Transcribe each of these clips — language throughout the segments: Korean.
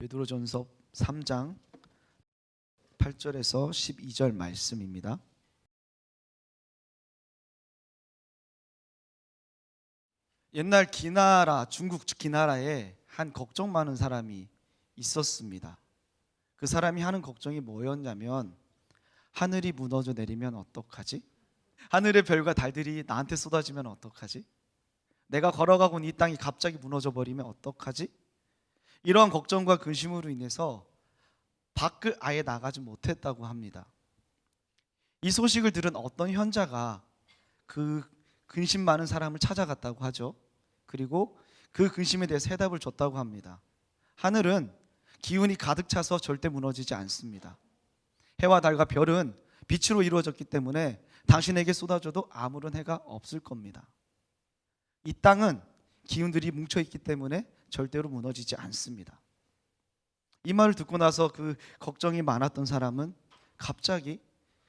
베드로전서 3장 8절에서 12절 말씀입니다. 옛날 기나라, 중국 기나라에 한 걱정 많은 사람이 있었습니다. 그 사람이 하는 걱정이 뭐였냐면, 하늘이 무너져 내리면 어떡하지? 하늘의 별과 달들이 나한테 쏟아지면 어떡하지? 내가 걸어가고 있는 이 땅이 갑자기 무너져 버리면 어떡하지? 이러한 걱정과 근심으로 인해서 밖을 아예 나가지 못했다고 합니다. 이 소식을 들은 어떤 현자가 그 근심 많은 사람을 찾아갔다고 하죠. 그리고 그 근심에 대해서 해답을 줬다고 합니다. 하늘은 기운이 가득 차서 절대 무너지지 않습니다. 해와 달과 별은 빛으로 이루어졌기 때문에 당신에게 쏟아져도 아무런 해가 없을 겁니다. 이 땅은 기운들이 뭉쳐있기 때문에 절대로 무너지지 않습니다. 이 말을 듣고 나서 그 걱정이 많았던 사람은 갑자기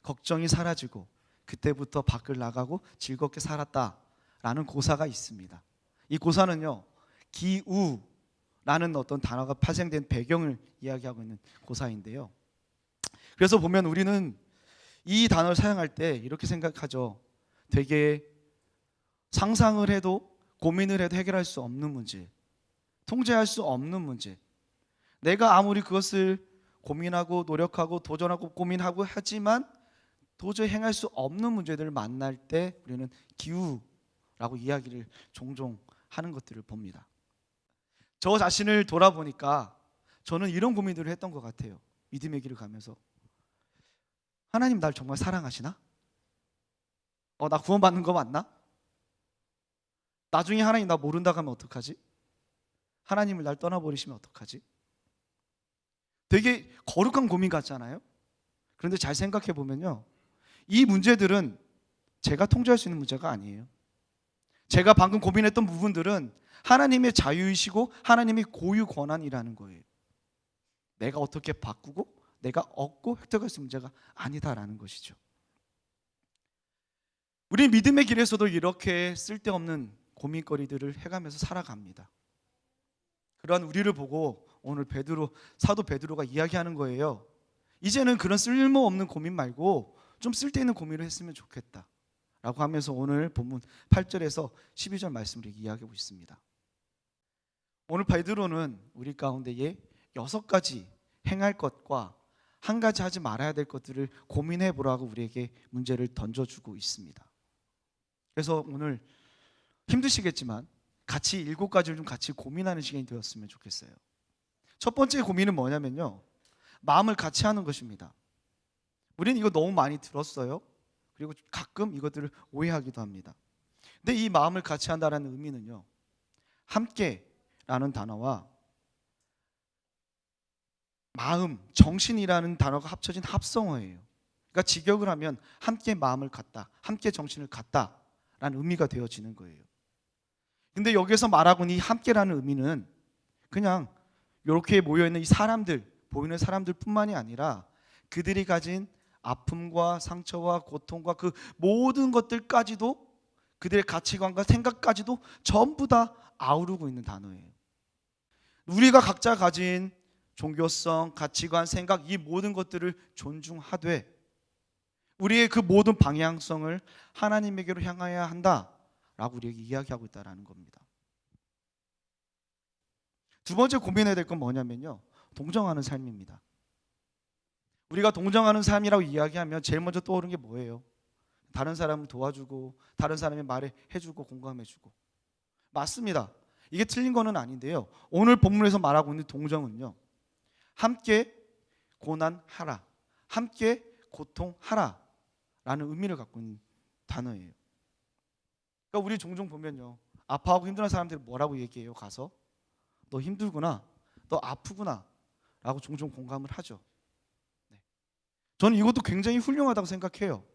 걱정이 사라지고 그때부터 밖을 나가고 즐겁게 살았다라는 고사가 있습니다. 이 고사는요, 기우라는 어떤 단어가 파생된 배경을 이야기하고 있는 고사인데요. 그래서 보면 우리는 이 단어를 사용할 때 이렇게 생각하죠. 되게 상상을 해도 고민을 해도 해결할 수 없는 문제, 통제할 수 없는 문제, 내가 아무리 그것을 고민하고 노력하고 도전하고 고민하고 하지만 도저히 행할 수 없는 문제들을 만날 때 우리는 기우라고 이야기를 종종 하는 것들을 봅니다. 저 자신을 돌아보니까 저는 이런 고민들을 했던 것 같아요. 믿음의 길을 가면서, 하나님 날 정말 사랑하시나? 나 구원받는 거 맞나? 나중에 하나님 나 모른다고 하면 어떡하지? 하나님을 날 떠나버리시면 어떡하지? 되게 거룩한 고민 같잖아요. 그런데 잘 생각해 보면요, 이 문제들은 제가 통제할 수 있는 문제가 아니에요. 제가 방금 고민했던 부분들은 하나님의 자유이시고 하나님의 고유 권한이라는 거예요. 내가 어떻게 바꾸고 내가 얻고 획득할 수 있는 문제가 아니다라는 것이죠. 우리 믿음의 길에서도 이렇게 쓸데없는 고민거리들을 해가면서 살아갑니다. 그러한 우리를 보고 오늘 사도 베드로가 이야기하는 거예요. 이제는 그런 쓸모없는 고민 말고 좀 쓸데있는 고민을 했으면 좋겠다 라고 하면서 오늘 본문 8절에서 12절 말씀을 이야기하고 있습니다. 오늘 베드로는 우리 가운데에 6가지 행할 것과 한 가지 하지 말아야 될 것들을 고민해 보라고 우리에게 문제를 던져주고 있습니다. 그래서 오늘 힘드시겠지만 같이 7가지를 좀 같이 고민하는 시간이 되었으면 좋겠어요. 첫 번째 고민은 뭐냐면요, 마음을 같이 하는 것입니다. 우리는 이거 너무 많이 들었어요. 그리고 가끔 이것들을 오해하기도 합니다. 근데 이 마음을 같이 한다는 의미는요, 함께라는 단어와 마음, 정신이라는 단어가 합쳐진 합성어예요. 그러니까 직역을 하면 함께 마음을 갖다, 함께 정신을 갖다라는 의미가 되어지는 거예요. 근데 여기서 말하고 있는 이 함께라는 의미는 그냥 이렇게 모여있는 이 사람들, 보이는 사람들 뿐만이 아니라 그들이 가진 아픔과 상처와 고통과 그 모든 것들까지도, 그들의 가치관과 생각까지도 전부 다 아우르고 있는 단어예요. 우리가 각자 가진 종교성, 가치관, 생각, 이 모든 것들을 존중하되 우리의 그 모든 방향성을 하나님에게로 향해야 한다라고 우리에게 이야기하고 있다는 겁니다. 두 번째 고민해야 될 건 뭐냐면요, 동정하는 삶입니다. 우리가 동정하는 삶이라고 이야기하면 제일 먼저 떠오르는 게 뭐예요? 다른 사람을 도와주고 다른 사람의 말에 해주고 공감해주고, 맞습니다. 이게 틀린 거는 아닌데요, 오늘 본문에서 말하고 있는 동정은요, 함께 고난하라, 함께 고통하라 라는 의미를 갖고 있는 단어예요. 그러니까 우리 종종 보면요, 아파하고 힘든 사람들이 뭐라고 얘기해요? 가서 너 힘들구나, 너 아프구나 라고 종종 공감을 하죠. 저는 이것도 굉장히 훌륭하다고 생각해요.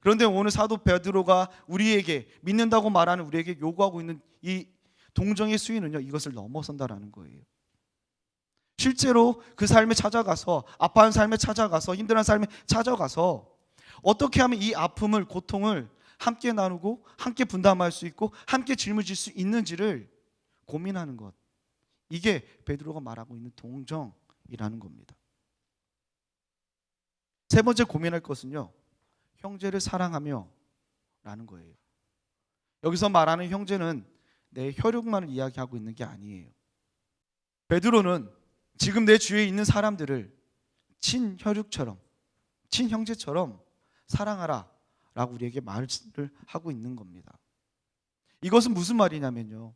그런데 오늘 사도 베드로가 우리에게, 믿는다고 말하는 우리에게 요구하고 있는 이 동정의 수위는요, 이것을 넘어선다라는 거예요. 실제로 그 삶에 찾아가서, 아파하는 삶에 찾아가서, 힘든 삶에 찾아가서 어떻게 하면 이 아픔을, 고통을 함께 나누고 함께 분담할 수 있고 함께 짊어질 수 있는지를 고민하는 것, 이게 베드로가 말하고 있는 동정이라는 겁니다. 세 번째 고민할 것은요, 형제를 사랑하며 라는 거예요. 여기서 말하는 형제는 내 혈육만을 이야기하고 있는 게 아니에요. 베드로는 지금 내 주위에 있는 사람들을 친혈육처럼, 친형제처럼 사랑하라 라고 우리에게 말을 하고 있는 겁니다. 이것은 무슨 말이냐면요,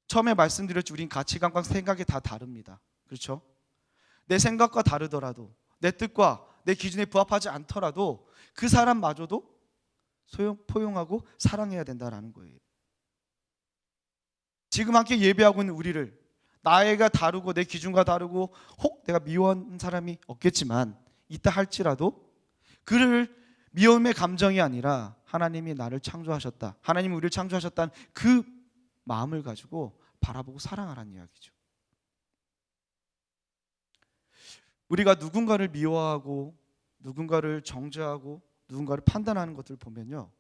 처음에 말씀드렸죠. 우린 가치관과 생각이 다 다릅니다. 그렇죠? 내 생각과 다르더라도, 내 뜻과 내 기준에 부합하지 않더라도 그 사람마저도 포용하고 사랑해야 된다는 거예요. 지금 함께 예배하고 있는 우리를 나이가 다르고 내 기준과 다르고 혹 내가 미워하는 사람이 없겠지만 있다 할지라도 그를 미움의 감정이 아니라 하나님이 나를 창조하셨다, 하나님이 우리를 창조하셨다는 그 마음을 가지고 바라보고 사랑하라는 이야기죠. 우리가 누군가를 미워하고 누군가를 정죄하고 누군가를 판단하는 것들을 보면요,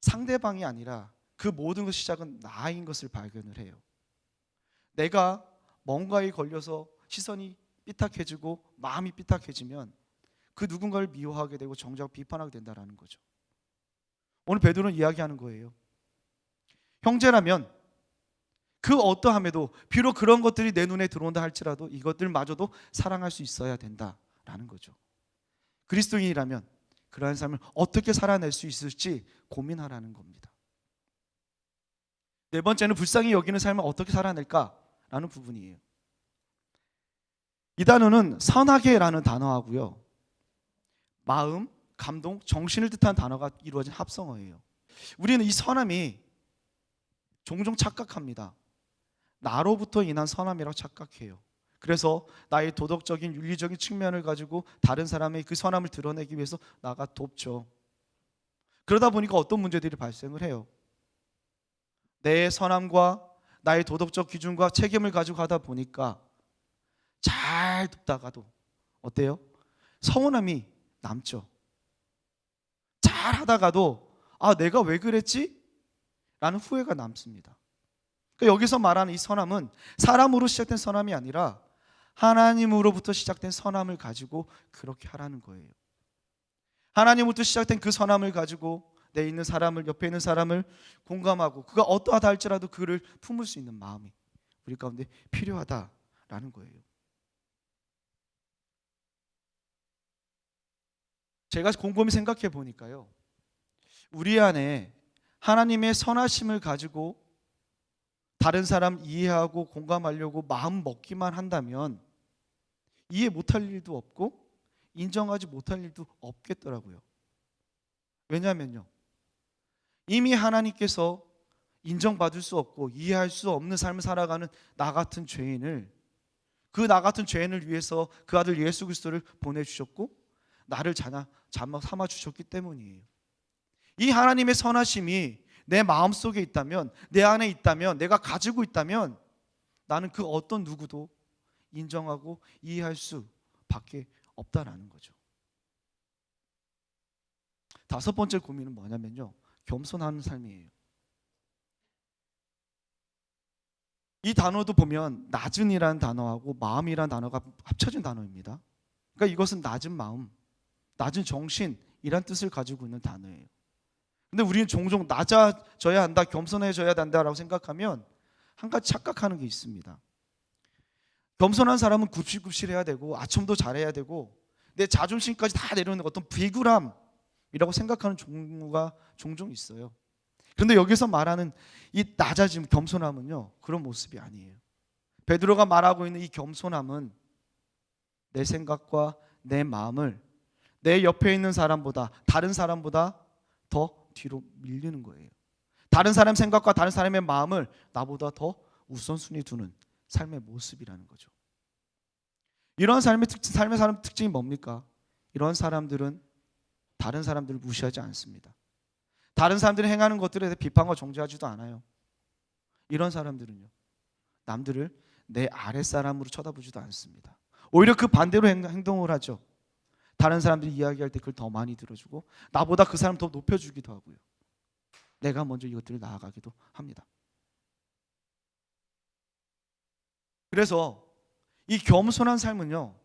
상대방이 아니라 그 모든 것 시작은 나인 것을 발견을 해요. 내가 뭔가에 걸려서 시선이 삐딱해지고 마음이 삐딱해지면 그 누군가를 미워하게 되고 정죄하고 비판하게 된다는 거죠. 오늘 베드로는 이야기하는 거예요. 형제라면 그 어떠함에도 비록 그런 것들이 내 눈에 들어온다 할지라도 이것들마저도 사랑할 수 있어야 된다라는 거죠. 그리스도인이라면 그러한 삶을 어떻게 살아낼 수 있을지 고민하라는 겁니다. 네 번째는 불쌍히 여기는 삶을 어떻게 살아낼까라는 부분이에요. 이 단어는 선하게라는 단어하고요, 마음, 감동, 정신을 뜻하는 단어가 이루어진 합성어예요. 우리는 이 선함이 종종 착각합니다. 나로부터 인한 선함이라고 착각해요. 그래서 나의 도덕적인 윤리적인 측면을 가지고 다른 사람의 그 선함을 드러내기 위해서 나가 돕죠. 그러다 보니까 어떤 문제들이 발생을 해요. 내 선함과 나의 도덕적 기준과 책임을 가지고 가다 보니까 잘 돕다가도 어때요? 서운함이 남죠. 잘 하다가도 내가 왜 그랬지? 라는 후회가 남습니다. 그러니까 여기서 말하는 이 선함은 사람으로 시작된 선함이 아니라 하나님으로부터 시작된 선함을 가지고 그렇게 하라는 거예요. 하나님으로부터 시작된 그 선함을 가지고 내 있는 사람을, 옆에 있는 사람을 공감하고 그가 어떠하다 할지라도 그를 품을 수 있는 마음이 우리 가운데 필요하다라는 거예요. 제가 곰곰이 생각해 보니까요, 우리 안에 하나님의 선하심을 가지고 다른 사람 이해하고 공감하려고 마음 먹기만 한다면 이해 못할 일도 없고 인정하지 못할 일도 없겠더라고요. 왜냐하면요, 이미 하나님께서 인정받을 수 없고 이해할 수 없는 삶을 살아가는 나 같은 죄인을, 그 나 같은 죄인을 위해서 그 아들 예수 그리스도를 보내주셨고 나를 삼아 주셨기 때문이에요. 이 하나님의 선하심이 내 마음속에 있다면, 내 안에 있다면, 내가 가지고 있다면 나는 그 어떤 누구도 인정하고 이해할 수밖에 없다라는 거죠. 다섯 번째 고민은 뭐냐면요, 겸손한 삶이에요. 이 단어도 보면 낮은이라는 단어하고 마음이라는 단어가 합쳐진 단어입니다. 그러니까 이것은 낮은 마음, 낮은 정신이란 뜻을 가지고 있는 단어예요. 근데 우리는 종종 낮아져야 한다, 겸손해져야 한다라고 생각하면 한 가지 착각하는 게 있습니다. 겸손한 사람은 굽실굽실해야 되고 아첨도 잘해야 되고 내 자존심까지 다 내려놓는 어떤 비굴함이라고 생각하는 경우가 종종 있어요. 그런데 여기서 말하는 이 낮아짐, 겸손함은요, 그런 모습이 아니에요. 베드로가 말하고 있는 이 겸손함은 내 생각과 내 마음을 내 옆에 있는 사람보다, 다른 사람보다 더 뒤로 밀리는 거예요. 다른 사람 생각과 다른 사람의 마음을 나보다 더 우선순위 두는 삶의 모습이라는 거죠. 이런 삶의 사람 특징이 뭡니까? 이런 사람들은 다른 사람들을 무시하지 않습니다. 다른 사람들이 행하는 것들에 대해 비판과 정죄하지도 않아요. 이런 사람들은요, 남들을 내 아랫사람으로 쳐다보지도 않습니다. 오히려 그 반대로 행동을 하죠. 다른 사람들이 이야기할 때 그걸 더 많이 들어주고 나보다 그 사람 더 높여주기도 하고요. 내가 먼저 이것들을 나아가기도 합니다. 그래서 이 겸손한 삶은요,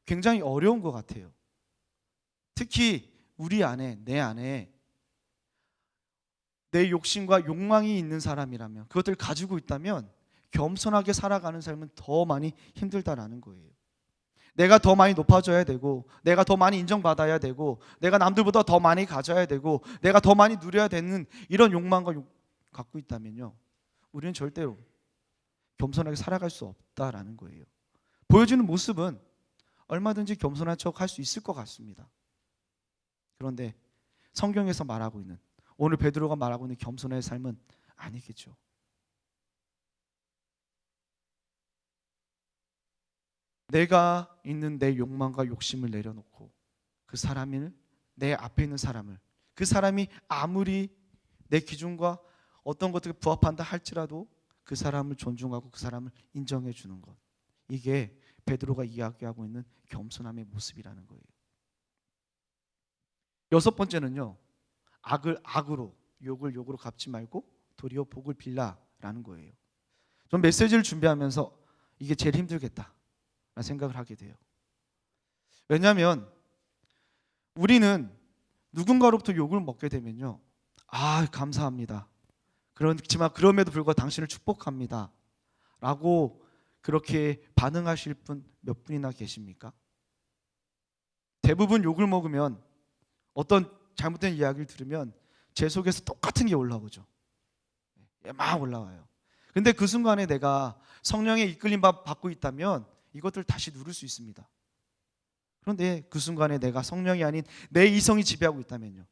굉장히 어려운 것 같아요. 특히 우리 안에, 내 안에 내 욕심과 욕망이 있는 사람이라면, 그것들을 가지고 있다면 겸손하게 살아가는 삶은 더 많이 힘들다라는 거예요. 내가 더 많이 높아져야 되고, 내가 더 많이 인정받아야 되고, 내가 남들보다 더 많이 가져야 되고, 내가 더 많이 누려야 되는 이런 욕망과 갖고 있다면요, 우리는 절대로 겸손하게 살아갈 수 없다라는 거예요. 보여주는 모습은 얼마든지 겸손한 척 할 수 있을 것 같습니다. 그런데 성경에서 말하고 있는, 오늘 베드로가 말하고 있는 겸손의 삶은 아니겠죠. 내가 있는 내 욕망과 욕심을 내려놓고 그 사람을, 내 앞에 있는 사람을, 그 사람이 아무리 내 기준과 어떤 것들에 부합한다 할지라도 그 사람을 존중하고 그 사람을 인정해 주는 것, 이게 베드로가 이야기하고 있는 겸손함의 모습이라는 거예요. 여섯 번째는요, 악을 악으로, 욕을 욕으로 갚지 말고 도리어 복을 빌라라는 거예요. 전 메시지를 준비하면서 이게 제일 힘들겠다 생각을 하게 돼요. 왜냐하면 우리는 누군가로부터 욕을 먹게 되면요, 감사합니다, 그렇지만 그럼에도 불구하고 당신을 축복합니다 라고 그렇게 반응하실 분 몇 분이나 계십니까? 대부분 욕을 먹으면, 어떤 잘못된 이야기를 들으면 제 속에서 똑같은 게 올라오죠. 막 올라와요. 근데 그 순간에 내가 성령의 이끌림 받고 있다면 이것들을 다시 누를 수 있습니다. 그런데 그 순간에 내가 성령이 아닌 내 이성이 지배하고 있다면요,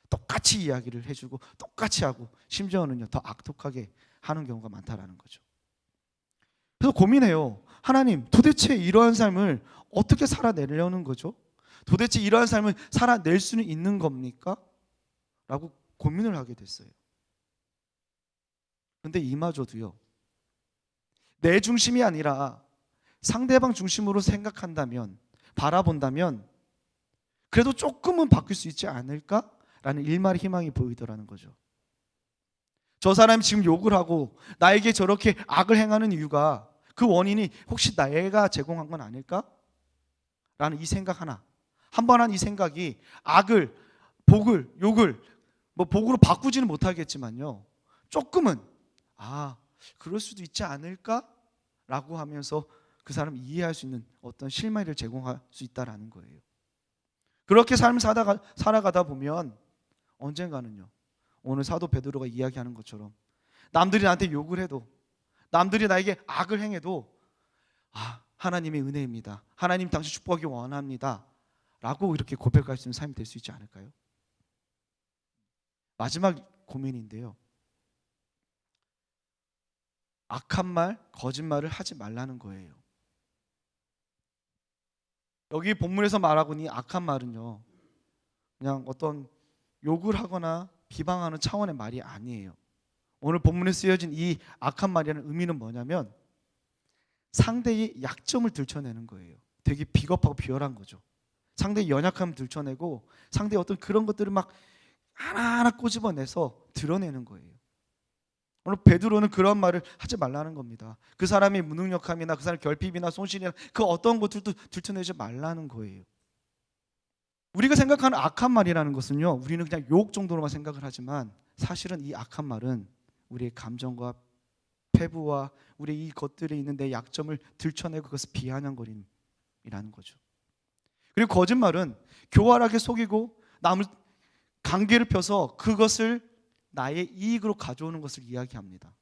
똑같이 이야기를 해주고 똑같이 하고 심지어는요 더 악독하게 하는 경우가 많다라는 거죠. 그래서 고민해요. 하나님, 도대체 이러한 삶을 어떻게 살아내려는 거죠? 도대체 이러한 삶을 살아낼 수는 있는 겁니까? 라고 고민을 하게 됐어요. 그런데 이마저도요, 내 중심이 아니라 상대방 중심으로 생각한다면, 바라본다면 그래도 조금은 바뀔 수 있지 않을까라는 일말의 희망이 보이더라는 거죠. 저 사람이 지금 욕을 하고 나에게 저렇게 악을 행하는 이유가, 그 원인이 혹시 내가 제공한 건 아닐까? 라는 이 생각 하나, 한 번 한 이 생각이 악을, 복을, 욕을 복으로 바꾸지는 못하겠지만요, 조금은 그럴 수도 있지 않을까? 라고 하면서 그 사람을 이해할 수 있는 어떤 실마리를 제공할 수 있다라는 거예요. 그렇게 삶을 살아가다 보면 언젠가는요, 오늘 사도 베드로가 이야기하는 것처럼 남들이 나한테 욕을 해도, 남들이 나에게 악을 행해도 하나님의 은혜입니다, 하나님 당신 축복하기 원합니다 라고 이렇게 고백할 수 있는 삶이 될 수 있지 않을까요? 마지막 고민인데요, 악한 말, 거짓말을 하지 말라는 거예요. 여기 본문에서 말하고 있는 악한 말은요, 그냥 어떤 욕을 하거나 비방하는 차원의 말이 아니에요. 오늘 본문에 쓰여진 이 악한 말이라는 의미는 뭐냐면 상대의 약점을 들춰내는 거예요. 되게 비겁하고 비열한 거죠. 상대의 연약함을 들춰내고 상대의 어떤 그런 것들을 막 하나하나 꼬집어내서 드러내는 거예요. 오늘 베드로는 그런 말을 하지 말라는 겁니다. 그 사람의 무능력함이나 그 사람의 결핍이나 손실이나 그 어떤 것들도 들춰내지 말라는 거예요. 우리가 생각하는 악한 말이라는 것은요, 우리는 그냥 욕 정도로만 생각을 하지만 사실은 이 악한 말은 우리의 감정과 패부와 우리의 이 것들에 있는 내 약점을 들춰내고 그것을 비아냥거림이라는 거죠. 그리고 거짓말은 교활하게 속이고 남을 관계를 펴서 그것을 나의 이익으로 가져오는 것을 이야기합니다.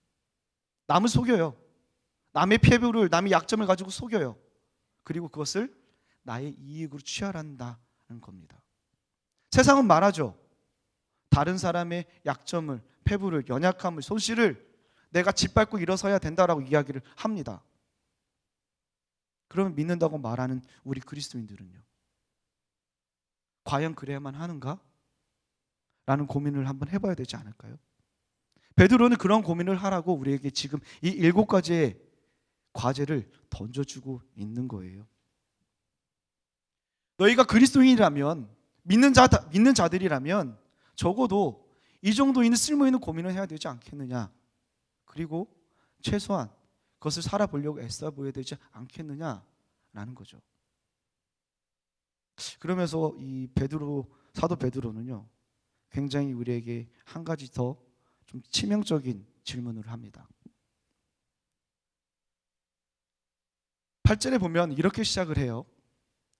남을 속여요. 남의 패부를, 남의 약점을 가지고 속여요. 그리고 그것을 나의 이익으로 취하란다는 겁니다. 세상은 말하죠. 다른 사람의 약점을, 패부를, 연약함을, 손실을 내가 짓밟고 일어서야 된다라고 이야기를 합니다. 그러면 믿는다고 말하는 우리 그리스도인들은요, 과연 그래야만 하는가? 라는 고민을 한번 해봐야 되지 않을까요? 베드로는 그런 고민을 하라고 우리에게 지금 이 7가지의 과제를 던져주고 있는 거예요. 너희가 그리스도인이라면, 믿는 자들이라면 적어도 이 정도 있는 쓸모 있는 고민을 해야 되지 않겠느냐. 그리고 최소한 그것을 살아보려고 애써 보여야 되지 않겠느냐라는 거죠. 그러면서 이 사도 베드로는요, 굉장히 우리에게 한 가지 더 좀 치명적인 질문을 합니다. 8절에 보면 이렇게 시작을 해요.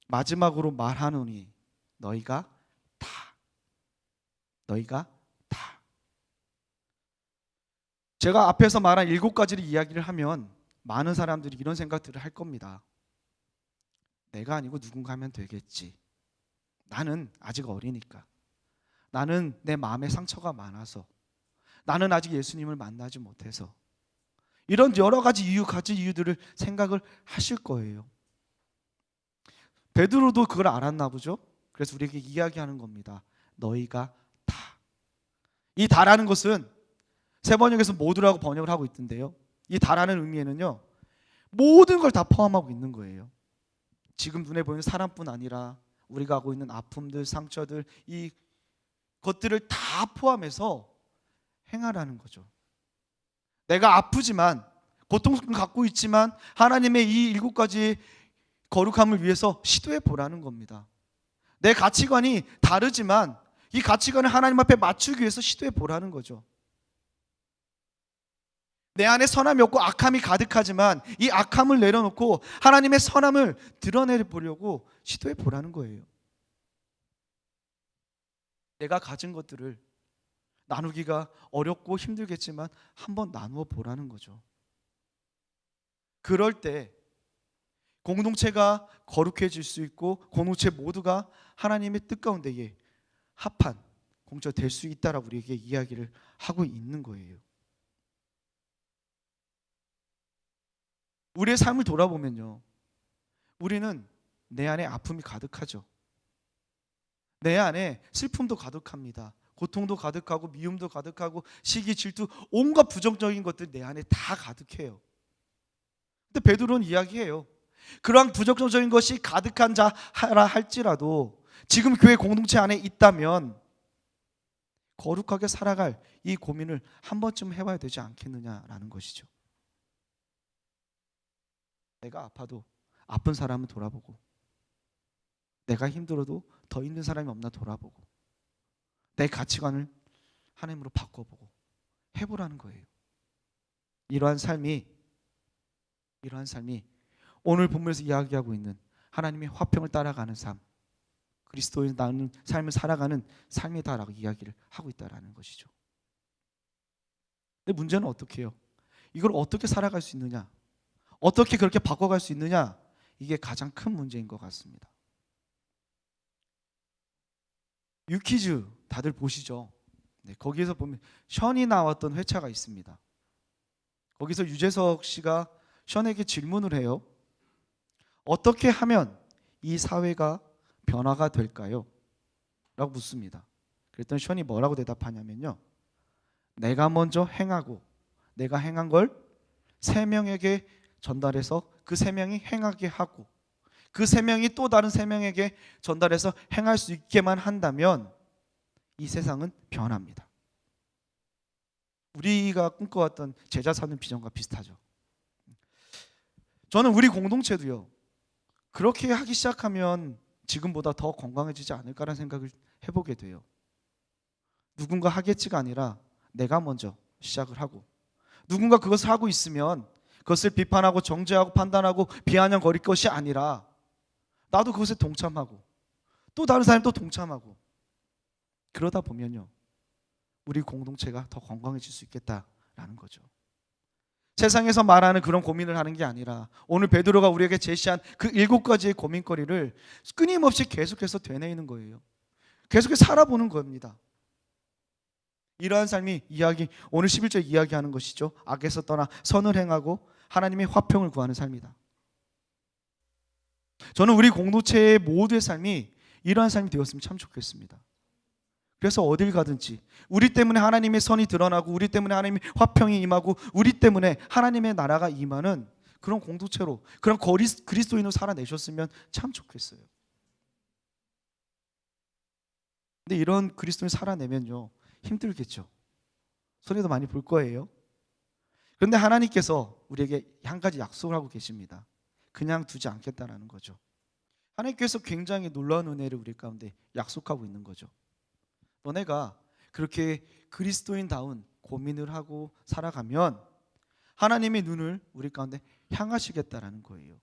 마지막으로 말하노니 너희가 다. 제가 앞에서 말한 7가지를 이야기를 하면 많은 사람들이 이런 생각들을 할 겁니다. 내가 아니고 누군가 하면 되겠지. 나는 아직 어리니까. 나는 내 마음에 상처가 많아서. 나는 아직 예수님을 만나지 못해서. 이런 여러 가지 이유들을 생각을 하실 거예요. 베드로도 그걸 알았나 보죠. 그래서 우리에게 이야기하는 겁니다. 너희가 다. 이 다라는 것은 세 번역에서 모두라고 번역을 하고 있던데요, 이 다라는 의미에는요, 모든 걸 다 포함하고 있는 거예요. 지금 눈에 보이는 사람뿐 아니라 우리가 하고 있는 아픔들, 상처들, 이 것들을 다 포함해서 행하라는 거죠. 내가 아프지만, 고통을 갖고 있지만 하나님의 이 7가지 거룩함을 위해서 시도해 보라는 겁니다. 내 가치관이 다르지만 이 가치관을 하나님 앞에 맞추기 위해서 시도해 보라는 거죠. 내 안에 선함이 없고 악함이 가득하지만 이 악함을 내려놓고 하나님의 선함을 드러내 보려고 시도해 보라는 거예요. 내가 가진 것들을 나누기가 어렵고 힘들겠지만 한번 나누어 보라는 거죠. 그럴 때 공동체가 거룩해질 수 있고 공동체 모두가 하나님의 뜻 가운데에 합한 공동체가 될 수 있다라고 우리에게 이야기를 하고 있는 거예요. 우리의 삶을 돌아보면요, 우리는 내 안에 아픔이 가득하죠. 내 안에 슬픔도 가득합니다. 고통도 가득하고 미움도 가득하고 시기, 질투, 온갖 부정적인 것들 내 안에 다 가득해요. 근데 베드로는 이야기해요. 그러한 부정적인 것이 가득한 자라 할지라도 지금 교회 공동체 안에 있다면 거룩하게 살아갈 이 고민을 한 번쯤 해봐야 되지 않겠느냐라는 것이죠. 내가 아파도 아픈 사람은 돌아보고, 내가 힘들어도 더 힘든 사람이 없나 돌아보고, 내 가치관을 하나님으로 바꿔보고 해보라는 거예요. 이러한 삶이 오늘 본문에서 이야기하고 있는 하나님의 화평을 따라가는 삶, 그리스도인 나는 삶을 살아가는 삶이다라고 이야기를 하고 있다라는 것이죠. 근데 문제는 어떻게 해요? 이걸 어떻게 살아갈 수 있느냐? 어떻게 그렇게 바꿔갈 수 있느냐? 이게 가장 큰 문제인 것 같습니다. 유퀴즈 다들 보시죠? 네, 거기에서 보면 션이 나왔던 회차가 있습니다. 거기서 유재석 씨가 션에게 질문을 해요. 어떻게 하면 이 사회가 변화가 될까요? 라고 묻습니다. 그랬더니 션이 뭐라고 대답하냐면요, 내가 먼저 행하고 내가 행한 걸 3명에게 전달해서 그 3명이 행하게 하고 그 3명이 또 다른 3명에게 전달해서 행할 수 있게만 한다면 이 세상은 변합니다. 우리가 꿈꿔왔던 제자 사는 비전과 비슷하죠. 저는 우리 공동체도요, 그렇게 하기 시작하면 지금보다 더 건강해지지 않을까라는 생각을 해보게 돼요. 누군가 하겠지가 아니라 내가 먼저 시작을 하고, 누군가 그것을 하고 있으면 그것을 비판하고 정죄하고 판단하고 비아냥거릴 것이 아니라 나도 그것에 동참하고 또 다른 사람이 또 동참하고, 그러다 보면요, 우리 공동체가 더 건강해질 수 있겠다라는 거죠. 세상에서 말하는 그런 고민을 하는 게 아니라 오늘 베드로가 우리에게 제시한 그 7가지의 고민거리를 끊임없이 계속해서 되뇌이는 거예요. 계속해서 살아보는 겁니다. 이러한 삶이 오늘 11절 이야기하는 것이죠. 악에서 떠나 선을 행하고 하나님의 화평을 구하는 삶이다. 저는 우리 공동체의 모두의 삶이 이러한 삶이 되었으면 참 좋겠습니다. 그래서 어딜 가든지 우리 때문에 하나님의 선이 드러나고 우리 때문에 하나님의 화평이 임하고 우리 때문에 하나님의 나라가 임하는 그런 공동체로, 그런 그리스도인으로 살아내셨으면 참 좋겠어요. 근데 이런 그리스도인 살아내면요, 힘들겠죠. 손해도 많이 볼 거예요. 그런데 하나님께서 우리에게 한 가지 약속을 하고 계십니다. 그냥 두지 않겠다라는 거죠. 하나님께서 굉장히 놀라운 은혜를 우리 가운데 약속하고 있는 거죠. 너네가 그렇게 그리스도인다운 고민을 하고 살아가면 하나님의 눈을 우리 가운데 향하시겠다라는 거예요.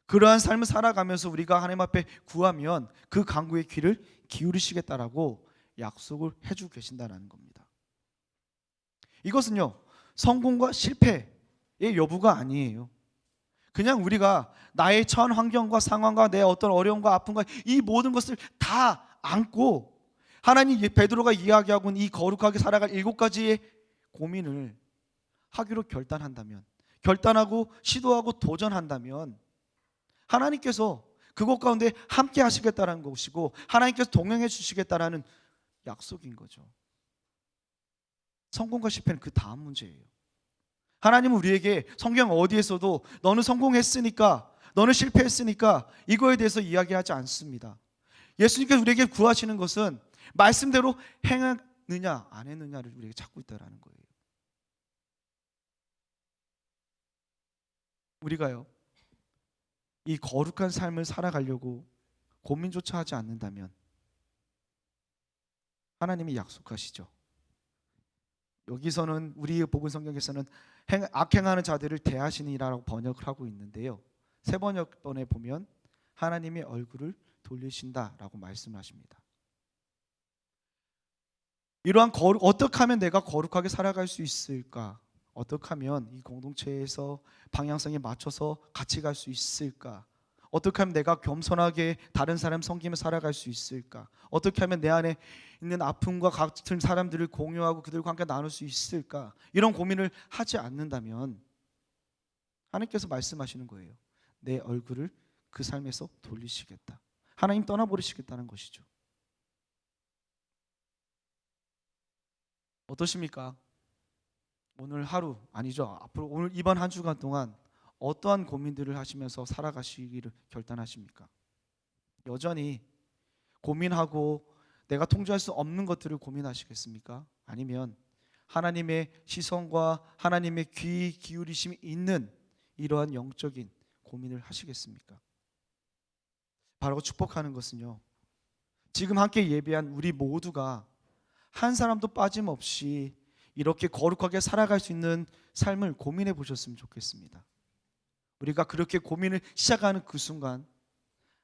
그러한 삶을 살아가면서 우리가 하나님 앞에 구하면 그 간구의 귀를 기울이시겠다라고 약속을 해주고 계신다는 겁니다. 이것은요, 성공과 실패의 여부가 아니에요. 그냥 우리가 나의 처한 환경과 상황과 내 어떤 어려움과 아픔과 이 모든 것을 다 안고 하나님, 베드로가 이야기하고 있는 이 거룩하게 살아갈 7가지의 고민을 하기로 결단하고 시도하고 도전한다면 하나님께서 그것 가운데 함께 하시겠다는 것이고 하나님께서 동행해 주시겠다라는 약속인 거죠. 성공과 실패는 그 다음 문제예요. 하나님은 우리에게 성경 어디에서도 너는 성공했으니까, 너는 실패했으니까 이거에 대해서 이야기하지 않습니다. 예수님께서 우리에게 구하시는 것은 말씀대로 행했느냐 안 했느냐를 우리에게 찾고 있다는 거예요. 우리가요, 이 거룩한 삶을 살아가려고 고민조차 하지 않는다면 하나님이 약속하시죠. 여기서는 우리 복음 성경에서는 악행하는 자들을 대하시니라고 번역을 하고 있는데요, 새 번역본에 보면 하나님의 얼굴을 돌리신다라고 말씀하십니다. 이러한 어떻게 하면 내가 거룩하게 살아갈 수 있을까? 어떻게 하면 이 공동체에서 방향성에 맞춰서 같이 갈 수 있을까? 어떻게 하면 내가 겸손하게 다른 사람 섬기며 살아갈 수 있을까? 어떻게 하면 내 안에 있는 아픔과 같은 사람들을 공유하고 그들과 함께 나눌 수 있을까? 이런 고민을 하지 않는다면 하나님께서 말씀하시는 거예요. 내 얼굴을 그 삶에서 돌리시겠다. 하나님 떠나버리시겠다는 것이죠. 어떠십니까? 오늘 하루, 아니죠, 앞으로 오늘 이번 한 주간 동안 어떠한 고민들을 하시면서 살아가시기를 결단하십니까? 여전히 고민하고 내가 통제할 수 없는 것들을 고민하시겠습니까? 아니면 하나님의 시선과 하나님의 귀 기울이심이 있는 이러한 영적인 고민을 하시겠습니까? 바로 축복하는 것은요, 지금 함께 예배한 우리 모두가 한 사람도 빠짐없이 이렇게 거룩하게 살아갈 수 있는 삶을 고민해 보셨으면 좋겠습니다. 우리가 그렇게 고민을 시작하는 그 순간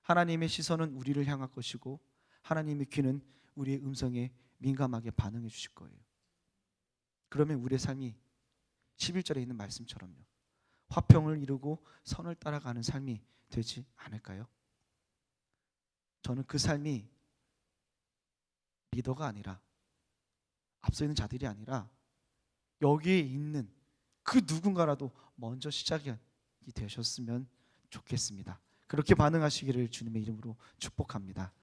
하나님의 시선은 우리를 향할 것이고 하나님의 귀는 우리의 음성에 민감하게 반응해 주실 거예요. 그러면 우리의 삶이 11절에 있는 말씀처럼요, 화평을 이루고 선을 따라가는 삶이 되지 않을까요? 저는 그 삶이 리더가 아니라, 앞서 있는 자들이 아니라 여기에 있는 그 누군가라도 먼저 시작이 되셨으면 좋겠습니다. 그렇게 반응하시기를 주님의 이름으로 축복합니다.